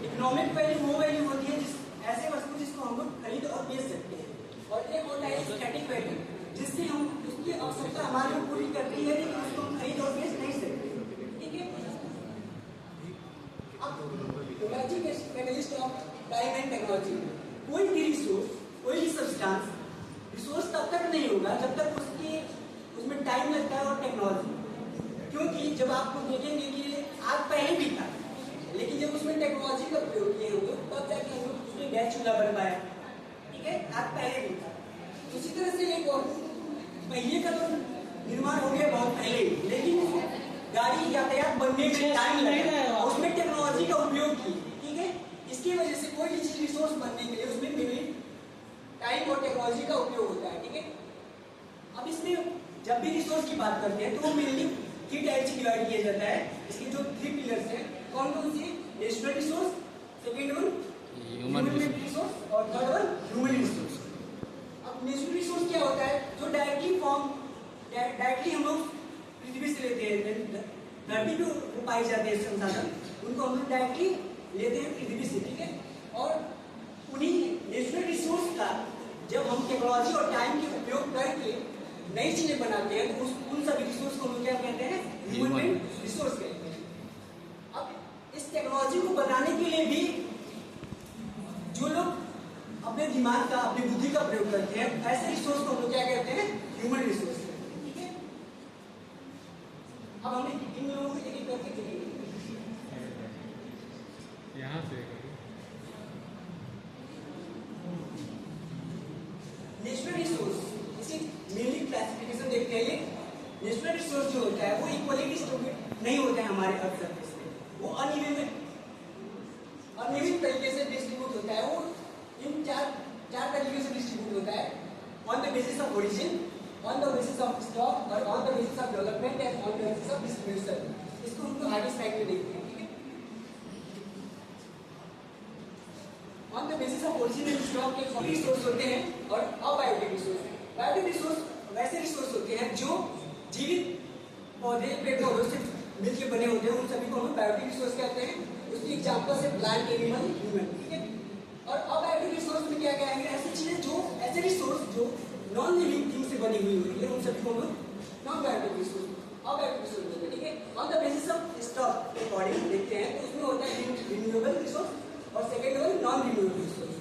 Economic value वो value होती है जिस ऐसे वस्तु जिसको हम लोग खरीद और बेच सकते हैं, और एक होता है स्टैटिक वैल्यू जिससे हम उसकी आवश्यकता हमारे को पूरी करती है लेकिन उसको हम खरीद और बेच नहीं सकते। ठीक है। अब magic of time and technology, कोई भी रिसोर्स, कोई भी सब्सटेंस रिसोर्स तब तक नहीं होगा जब तक उसमें टाइम लगता है और टेक्नोलॉजी। क्योंकि जब आप लोग देखेंगे कि आग पहले भी था लेकिन जब उसमें टेक्नोलॉजी का प्रयोग किए होंगे तब जाके हम लोग उसमें गैस चूल्हा बन पाया। ठीक है, आग पहले भी था। उसी तरह से एक और पहिए का तो निर्माण हो गया बहुत पहले, लेकिन गाड़ी यातायात बनने में टाइम लगा, उसमें टेक्नोलॉजी का उपयोग की। ठीक है, इसकी वजह से कोई भी चीज रिसोर्स बनने के लिए उसमें मेनली टाइम और टेक्नोलॉजी का उपयोग होता है। ठीक है, अब इसमें जब भी रिसोर्स की बात करते हैं तो वो मेनली 3 टाइप से डिवाइड किया जाता है। इसके जो 3 पिलर्स हैं कौन कौन से? Natural resource, second one human resource और थर्ड वन ह्यूमन रिसोर्स। अब नेचुरल रिसोर्स क्या होता है? जो डायरेक्टली हम लोग पृथ्वी से लेते हैं, धरती पे पाए जाते हैं संसाधन, उनको हम लोग डायरेक्टली लेते हैं पृथ्वी से। ठीक है, और उन्हीं नेचुरल रिसोर्स का जब हम टेक्नोलॉजी और टाइम के उपयोग करके नई चीजें बनाते हैं तो उन सभी रिसोर्स को हम क्या कहते हैं? ह्यूमन रिसोर्स कहते हैं। अब इस टेक्नोलॉजी को बनाने के लिए भी जो लोग अपने दिमाग का, अपनी बुद्धि का प्रयोग करते हैं, ऐसे रिसोर्स को हम लोग क्या कहते हैं? Human resource. ठीक है, अब हमें इन लोगों को एक एक करके देखेंगे। यहाँ से नेचुरल रिसोर्स, इसी मेनली क्लासिफिकेशन देखते हैं। ये नेचुरल रिसोर्स जो होता है वो इक्वली डिस्ट्रीब्यूट नहीं होता है हमारे अर्थ सरफेस में, वो अनियमित तरीके से डिस्ट्रीब्यूट होता है। वो इन चार तरीके से डिस्ट्रीब्यूट होता है: on the basis of origin, on the basis of stock, और on the basis of development and on the basis of distribution. इसको हम हार्डिस फैक्ट में देखते हैं। ठीक है, on the basis of origin and stock के रिसोर्स होते हैं और अबायोटिक रिसोर्स। बायोटिक रिसोर्स वैसे रिसोर्स होते हैं जो जीवित पौधे, पेड़ पौधों से मिलकर बने होते हैं, उन सभी को हम बायोटिक रिसोर्स कहते हैं। उसकी एग्जांपल है प्लांट, एनिमल, ह्यूमन। ठीक है, और अबायोटिक रिसोर्स में क्या कहेंगे? ऐसी चीजें जो ऐसे रिसोर्स जो नॉन लिविंग थिंग से बनी हुई होती है, उन सभी को हम non biotic resource, abiotic resource कहते हैं। ठीक है, on the basis of stock के अकॉर्डिंग देखते हैं तो उसमें होता है रिन्यूएबल रिसोर्स और second one non renewable resource.